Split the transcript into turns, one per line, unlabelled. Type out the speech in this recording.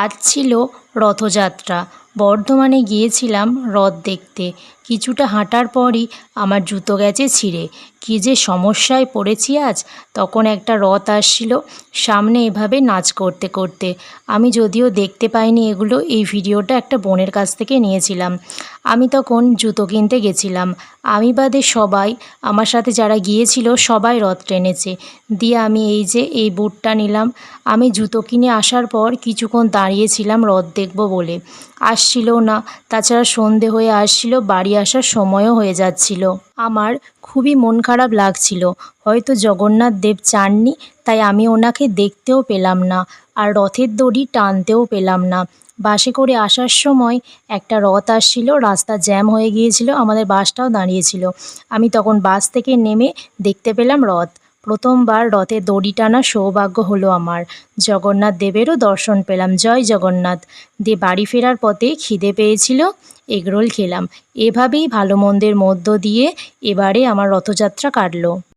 আজ ছিল রথযাত্রা। বর্ধমানে গিয়েছিলাম রথ দেখতে। কিছুটা হাঁটার পরই আমার জুতো গেছে ছিঁড়ে। কী যে সমস্যায় পড়েছি আজ। তখন একটা রথ আসছিল সামনে এভাবে নাচ করতে করতে। আমি যদিও দেখতে পাইনি এগুলো, এই ভিডিওটা একটা বোনের কাছ থেকে নিয়েছিলাম। আমি তখন জুতো কিনতে গেছিলাম। আমি বাদে সবাই, আমার সাথে যারা গিয়েছিল সবাই রথ টেনেছে। দিয়ে আমি এই যে এই বুটটা নিলাম। আমি জুতো কিনে আসার পর কিছুক্ষণ দাঁড়িয়েছিলাম রথ দেখব বলে। আসছিলও না, তাছাড়া সন্ধে হয়ে আসছিল, বাড়ি আসার সময়ও হয়ে যাচ্ছিল। আমার খুবই মন খারাপ লাগছিল। হয়তো জগন্নাথ দেব চাননি, তাই আমি ওনাকে দেখতেও পেলাম না, আর রথের দড়ি টানতেও পেলাম না। বাসে করে আসার সময় একটা রথ আসছিল, রাস্তা জ্যাম হয়ে গিয়েছিল, আমাদের বাসটাও দাঁড়িয়েছিল। আমি তখন বাস থেকে নেমে দেখতে পেলাম রথ। প্রথমবার রথে দড়ি টানার সৌভাগ্য হলো আমার। জগন্নাথ দেবেরও দর্শন পেলাম। জয় জগন্নাথ। দিয়ে বাড়ি ফেরার পথে খিদে পেয়েছিল, এগরোল খেলাম। এভাবেই ভালো মন্দের মধ্য দিয়ে এবারে আমার রথযাত্রা কাটলো।